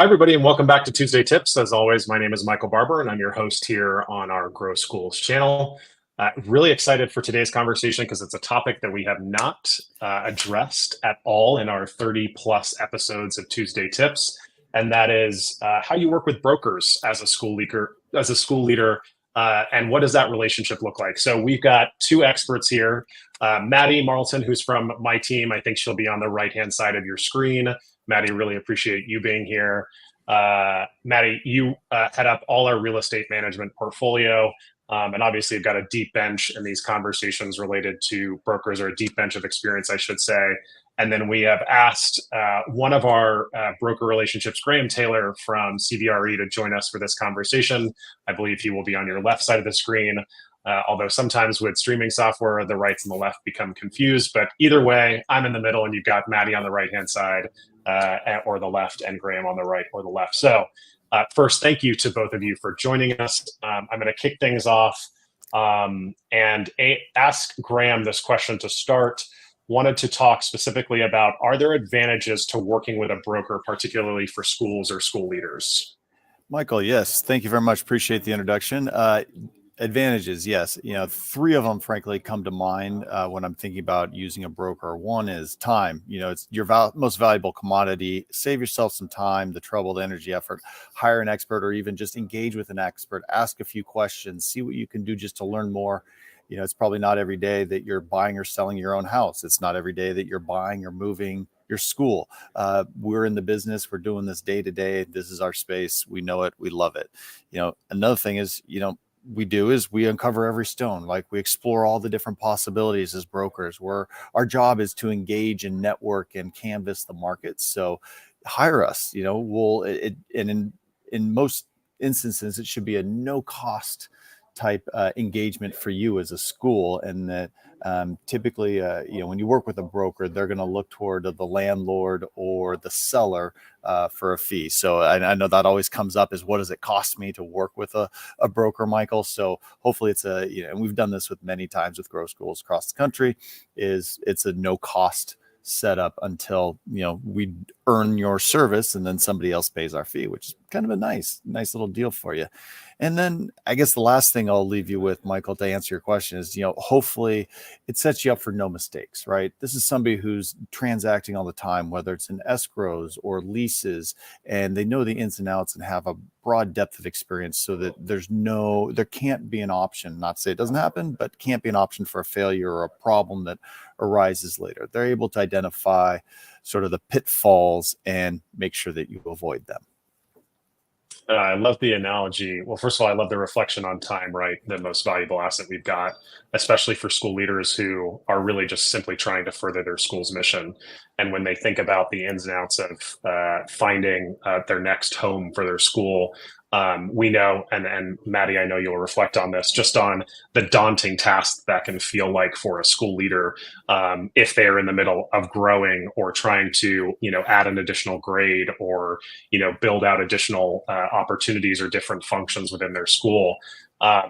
Hi, everybody, and welcome back to Tuesday Tips. As always, my name is Michael Barber, and I'm your host here on our Grow Schools channel. Really excited for today's conversation because it's a topic that we have not addressed at all in our 30 plus episodes of Tuesday Tips, and that is how you work with brokers as a school leader, and what does that relationship look like? So we've got two experts here, Maddy Marlton, who's from my team. I think she'll be on the right-hand side of your screen. Maddy, really appreciate you being here. Maddy, you head up all our real estate management portfolio, and obviously you've got a deep bench in these conversations related to brokers, or a deep bench of experience, I should say. And then we have asked one of our broker relationships, Graham Taylor from CBRE, to join us for this conversation. I believe he will be on your left side of the screen. Although sometimes with streaming software, the rights and the left become confused. But either way, I'm in the middle, and you've got Maddy on the right-hand side or the left, and Graham on the right or the left. So first, thank you to both of you for joining us. I'm going to kick things off and ask Graham this question to start. Wanted to talk specifically about, are there advantages to working with a broker, particularly for schools or school leaders? Michael, yes. Thank you very much. Appreciate the introduction. Advantages, yes. Three of them, frankly, come to mind when I'm thinking about using a broker. One is time. It's your most valuable commodity. Save yourself some time, the trouble, the energy, effort. Hire an expert, or even just engage with an expert. Ask a few questions. See what you can do just to learn more. It's probably not every day that you're buying or selling your own house. It's not every day that you're buying or moving your school. We're in the business. We're doing this day to day. This is our space. We know it. We love it. Another thing is, we uncover every stone. Like, we explore all the different possibilities as brokers. Our job is to engage and network and canvas the market. So hire us. In most instances, it should be a no cost type engagement for you as a school. And that typically, when you work with a broker, they're going to look toward the landlord or the seller for a fee. So I know that always comes up, is what does it cost me to work with a broker, Michael? So hopefully it's and we've done this with many times with Grow Schools across the country, it's a no cost setup until we earn your service, and then somebody else pays our fee, which is kind of a nice little deal for you. And then I guess the last thing I'll leave you with, Michael, to answer your question is, hopefully it sets you up for no mistakes, right? This is somebody who's transacting all the time, whether it's in escrows or leases, and they know the ins and outs and have a broad depth of experience, so that there can't be an option, not to say it doesn't happen, but can't be an option for a failure or a problem that arises later. They're able to identify sort of the pitfalls and make sure that you avoid them. I love the analogy. Well, first of all, I love the reflection on time, right? The most valuable asset we've got, especially for school leaders who are really just simply trying to further their school's mission. And when they think about the ins and outs of finding their next home for their school, we know, and Maddy, I know you'll reflect on this, just on the daunting task that can feel like for a school leader if they're in the middle of growing, or trying to, add an additional grade, or, build out additional opportunities or different functions within their school.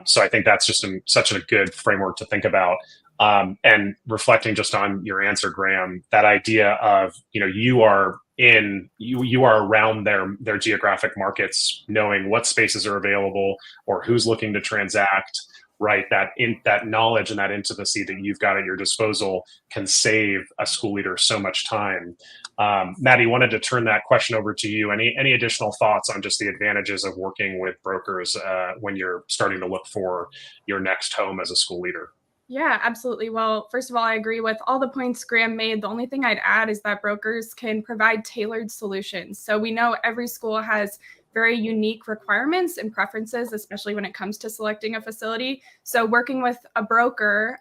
So I think that's just such a good framework to think about. And reflecting just on your answer, Graham, that idea of, you are around their geographic markets, knowing what spaces are available or who's looking to transact, right? That knowledge and that intimacy that you've got at your disposal can save a school leader so much time. Maddy, wanted to turn that question over to you. Any additional thoughts on just the advantages of working with brokers when you're starting to look for your next home as a school leader? Yeah, absolutely. Well, first of all, I agree with all the points Graham made. The only thing I'd add is that brokers can provide tailored solutions. So we know every school has very unique requirements and preferences, especially when it comes to selecting a facility. So working with a broker,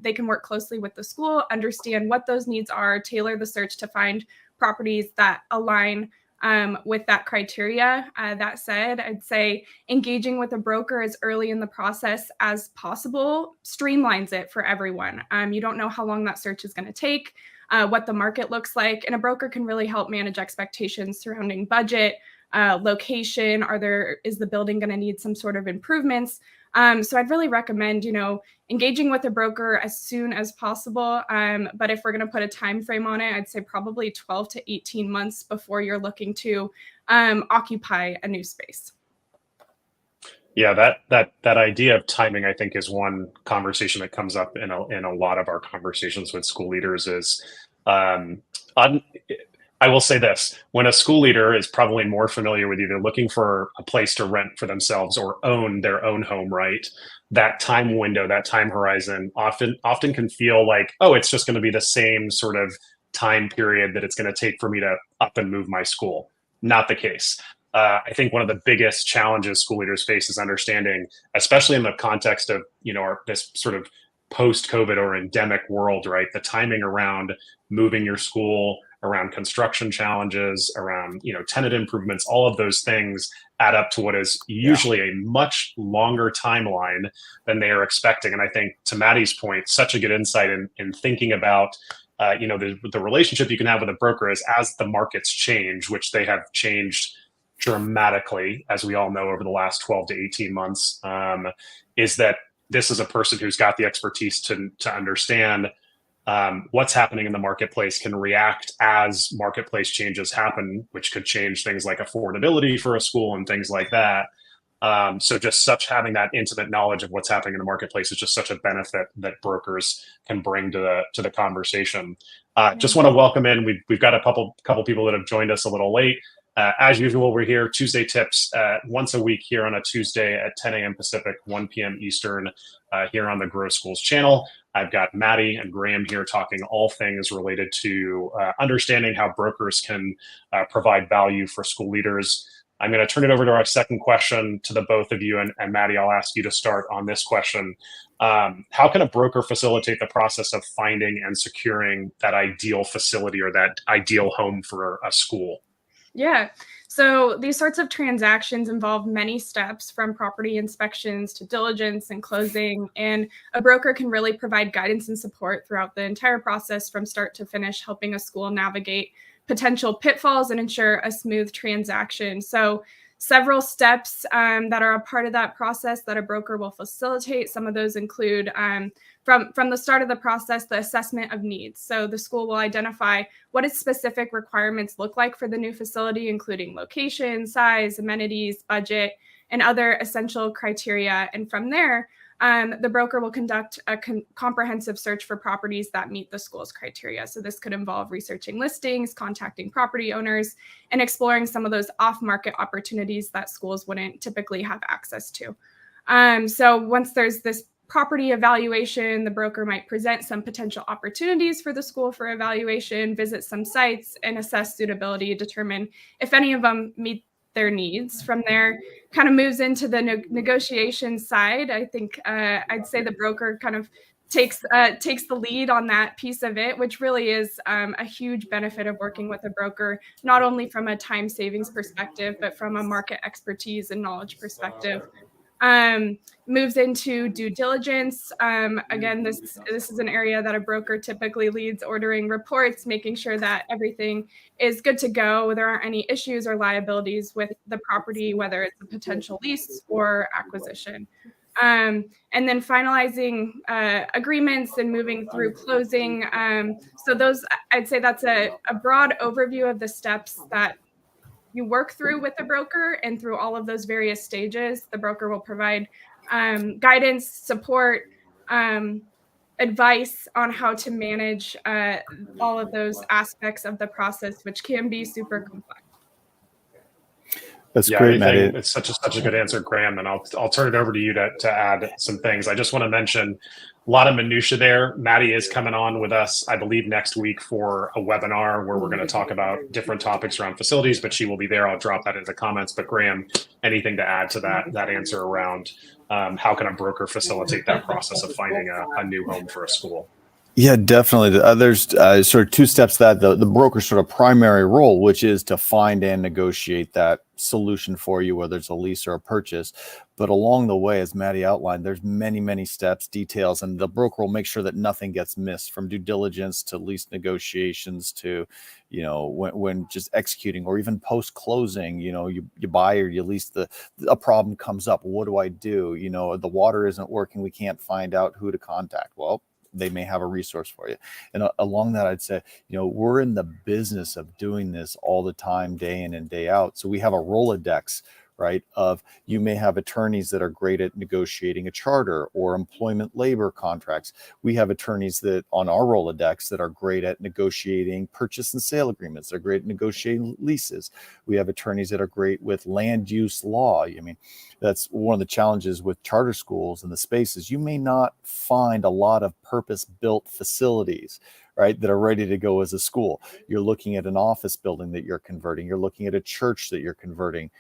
they can work closely with the school, understand what those needs are, tailor the search to find properties that align with that criteria. That said, I'd say engaging with a broker as early in the process as possible streamlines it for everyone. You don't know how long that search is going to take, what the market looks like, and a broker can really help manage expectations surrounding budget, location. Is the building going to need some sort of improvements? So I'd really recommend, engaging with a broker as soon as possible. But if we're going to put a time frame on it, I'd say probably 12 to 18 months before you're looking to occupy a new space. Yeah, that idea of timing, I think, is one conversation that comes up in a lot of our conversations with school leaders. Is um, un, I will say this: when a school leader is probably more familiar with either looking for a place to rent for themselves or own their own home, right? That time window, that time horizon, often can feel like, oh, it's just going to be the same sort of time period that it's going to take for me to up and move my school. Not the case. I think one of the biggest challenges school leaders face is understanding, especially in the context of this sort of post-COVID or endemic world, right? The timing around moving your school, around construction challenges, around tenant improvements, all of those things add up to what is usually a much longer timeline than they are expecting. And I think, to Maddy's point, such a good insight in thinking about the relationship you can have with a broker is, as the markets change, which they have changed dramatically, as we all know, over the last 12 to 18 months, is that this is a person who's got the expertise to understand what's happening in the marketplace, can react as marketplace changes happen, which could change things like affordability for a school and things like that. So just having that intimate knowledge of what's happening in the marketplace is just such a benefit that brokers can bring to the conversation. Just want to welcome in. We've got a couple people that have joined us a little late. As usual, we're here Tuesday Tips once a week here on a Tuesday at 10 a.m. Pacific, 1 p.m. Eastern, here on the Grow Schools channel. I've got Maddy and Graham here talking all things related to understanding how brokers can provide value for school leaders. I'm going to turn it over to our second question to the both of you. And Maddy, I'll ask you to start on this question. How can a broker facilitate the process of finding and securing that ideal facility or that ideal home for a school? Yeah. So these sorts of transactions involve many steps, from property inspections to diligence and closing, and a broker can really provide guidance and support throughout the entire process from start to finish, helping a school navigate potential pitfalls and ensure a smooth transaction. So several steps that are a part of that process that a broker will facilitate. Some of those include from the start of the process, the assessment of needs. So the school will identify what its specific requirements look like for the new facility, including location, size, amenities, budget, and other essential criteria. And from there, the broker will conduct a comprehensive search for properties that meet the school's criteria. So this could involve researching listings, contacting property owners, and exploring some of those off-market opportunities that schools wouldn't typically have access to. So once there's this property evaluation, the broker might present some potential opportunities for the school for evaluation, visit some sites, and assess suitability, determine if any of them meet their needs. From there, kind of moves into the negotiation side. I think I'd say the broker kind of takes the lead on that piece of it, which really is a huge benefit of working with a broker, not only from a time savings perspective, but from a market expertise and knowledge perspective. Moves into due diligence. Again, this is an area that a broker typically leads, ordering reports, making sure that everything is good to go. There aren't any issues or liabilities with the property, whether it's a potential lease or acquisition. And then finalizing agreements and moving through closing. So those, I'd say that's a broad overview of the steps that you work through with the broker, and through all of those various stages, the broker will provide guidance, support, advice on how to manage all of those aspects of the process, which can be super complex. That's great, Maddy. It's such a good answer, Graham, and I'll turn it over to you to add some things. I just want to mention a lot of minutia there. Maddy is coming on with us, I believe, next week for a webinar where we're going to talk about different topics around facilities, but she will be there. I'll drop that into the comments. But Graham, anything to add to that answer around how can a broker facilitate that process of finding a new home for a school? Yeah, definitely. There's sort of two steps that the broker's sort of primary role, which is to find and negotiate that solution for you, whether it's a lease or a purchase. But along the way, as Maddy outlined, there's many steps, details, and the broker will make sure that nothing gets missed, from due diligence to lease negotiations to, when just executing, or even post closing. You buy or you lease, a problem comes up. What do I do? The water isn't working. We can't find out who to contact. Well, they may have a resource for you. And along that, I'd say, we're in the business of doing this all the time, day in and day out. So we have a Rolodex, right? You may have attorneys that are great at negotiating a charter or employment labor contracts. We have attorneys that on our Rolodex that are great at negotiating purchase and sale agreements. They're great at negotiating leases. We have attorneys that are great with land use law. I mean, that's one of the challenges with charter schools and the spaces. You may not find a lot of purpose-built facilities, right, that are ready to go as a school. You're looking at an office building that you're converting. You're looking at a church that you're converting.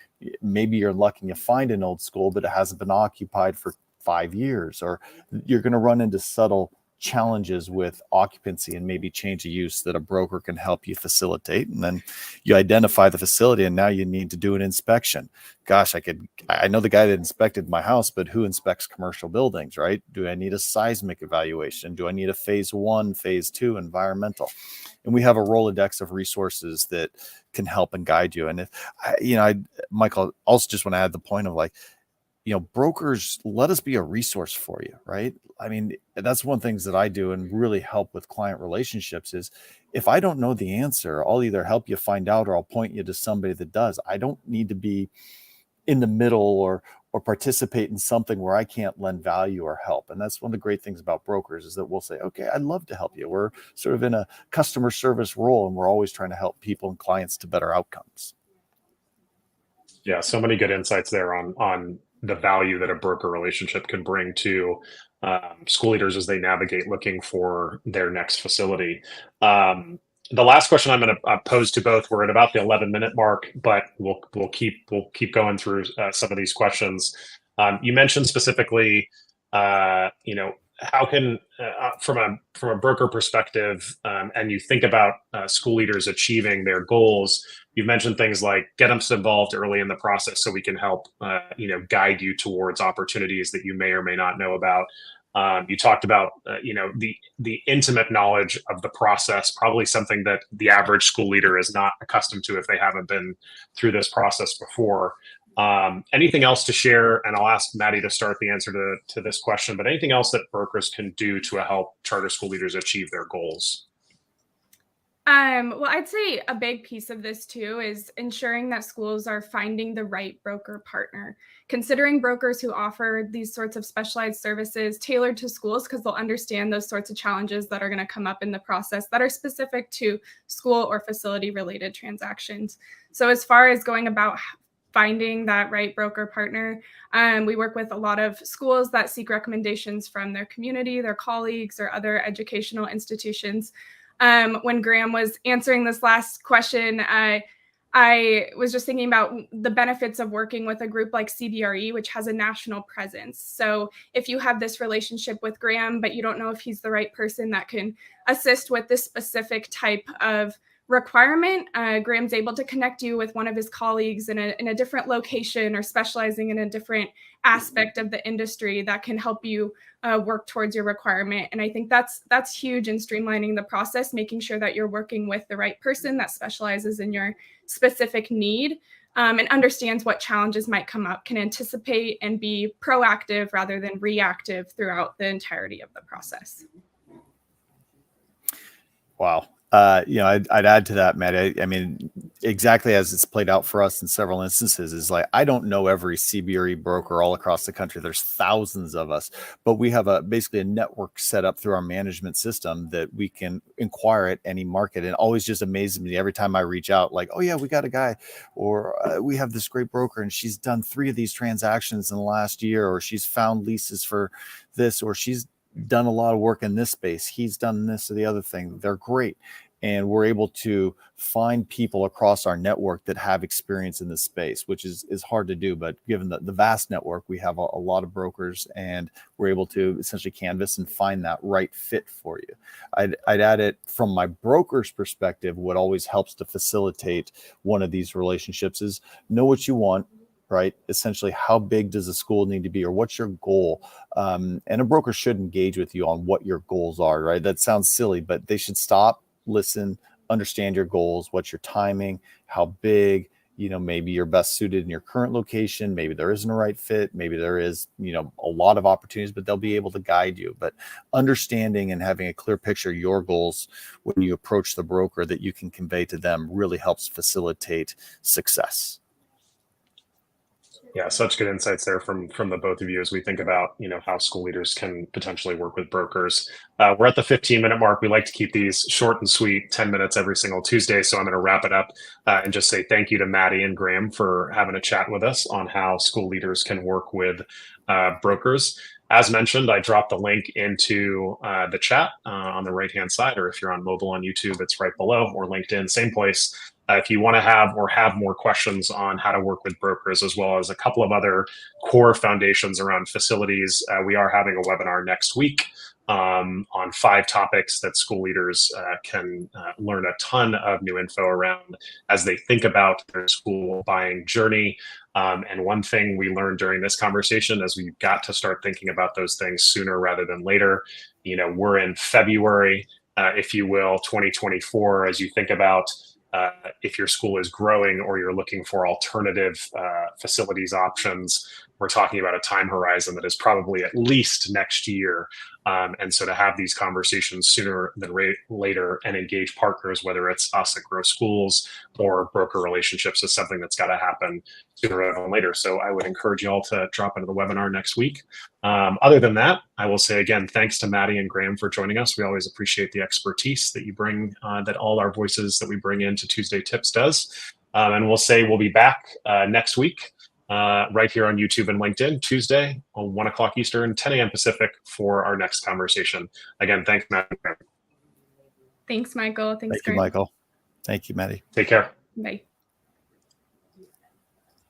Maybe you're lucky to find an old school, but it hasn't been occupied for 5 years, or you're going to run into subtle challenges with occupancy and maybe change of use that a broker can help you facilitate. And then you identify the facility, and now you need to do an inspection. Gosh, I know the guy that inspected my house, but who inspects commercial buildings, right? Do I need a seismic evaluation? Do I need a phase 1, phase 2 environmental? And we have a Rolodex of resources that can help and guide you. And if Michael, also just want to add the point of brokers, let us be a resource for you, right? I mean, that's one of the things that I do and really help with client relationships is if I don't know the answer, I'll either help you find out or I'll point you to somebody that does. I don't need to be in the middle or participate in something where I can't lend value or help. And that's one of the great things about brokers is that we'll say, okay, I'd love to help you. We're sort of in a customer service role and we're always trying to help people and clients to better outcomes. Yeah, so many good insights there on the value that a broker relationship can bring to school leaders as they navigate looking for their next facility. The last question I'm going to pose to both. We're at about the 11-minute mark, but we'll keep going through some of these questions. You mentioned specifically, how can from a broker perspective, and you think about school leaders achieving their goals. You've mentioned things like get them involved early in the process so we can help guide you towards opportunities that you may or may not know about. You talked about the intimate knowledge of the process, probably something that the average school leader is not accustomed to if they haven't been through this process before. Anything else to share? And I'll ask Maddy to start the answer to this question, but anything else that brokers can do to help charter school leaders achieve their goals? Well, I'd say a big piece of this too is ensuring that schools are finding the right broker partner. Considering brokers who offer these sorts of specialized services tailored to schools because they'll understand those sorts of challenges that are going to come up in the process that are specific to school or facility related transactions. So as far as going about finding that right broker partner, we work with a lot of schools that seek recommendations from their community, their colleagues, or other educational institutions. When Graham was answering this last question, I was just thinking about the benefits of working with a group like CBRE, which has a national presence. So if you have this relationship with Graham, but you don't know if he's the right person that can assist with this specific type of requirement, Graham's able to connect you with one of his colleagues in a different location or specializing in a different aspect of the industry that can help you work towards your requirement. And I think that's huge in streamlining the process, making sure that you're working with the right person that specializes in your specific need and understands what challenges might come up, can anticipate and be proactive rather than reactive throughout the entirety of the process. Wow. I'd add to that, Matt. I mean, exactly as it's played out for us in several instances is like, I don't know every CBRE broker all across the country. There's thousands of us, but we have basically a network set up through our management system that we can inquire at any market. And it always just amazes me every time I reach out, like, oh yeah, we got a guy, or we have this great broker and she's done 3 of these transactions in the last year, or she's found leases for this, or she's done a lot of work in this space. He's done this or the other thing. They're great. And we're able to find people across our network that have experience in this space, which is hard to do. But given the vast network, we have a lot of brokers and we're able to essentially canvas and find that right fit for you. I'd add it from my broker's perspective. What always helps to facilitate one of these relationships is know what you want, right? Essentially, how big does a school need to be, or what's your goal? And a broker should engage with you on what your goals are, right? That sounds silly, but they should stop, listen, understand your goals, what's your timing, how big, maybe you're best suited in your current location. Maybe there isn't a right fit. Maybe there is, a lot of opportunities, but they'll be able to guide you. But understanding and having a clear picture of your goals when you approach the broker that you can convey to them really helps facilitate success. Yeah, such good insights there from the both of you as we think about how school leaders can potentially work with brokers. We're at the 15-minute mark. We like to keep these short and sweet, 10 minutes every single Tuesday. So I'm going to wrap it up and just say thank you to Maddy and Graham for having a chat with us on how school leaders can work with brokers. As mentioned, I dropped the link into the chat on the right-hand side, or if you're on mobile on YouTube, it's right below, or LinkedIn, same place. If you want to have more questions on how to work with brokers, as well as a couple of other core foundations around facilities, we are having a webinar next week on 5 topics that school leaders can learn a ton of new info around as they think about their school buying journey. And one thing we learned during this conversation is we've got to start thinking about those things sooner rather than later. We're in February, if you will, 2024, as you think about if your school is growing or you're looking for alternative facilities options. We're talking about a time horizon that is probably at least next year. And so to have these conversations sooner than later and engage partners, whether it's us at Grow Schools or broker relationships, is something that's got to happen sooner rather than later. So I would encourage you all to drop into the webinar next week. Other than that, I will say again, thanks to Maddy and Graham for joining us. We always appreciate the expertise that you bring, that all our voices that we bring into Tuesday Tips does. And we'll say we'll be back next week. Right here on YouTube and LinkedIn, Tuesday, 1 o'clock Eastern, 10 a.m. Pacific for our next conversation. Again, thanks, Matt. Thanks, Michael. Thanks, Thank you, Michael. Thank you, Maddy. Take care. Bye.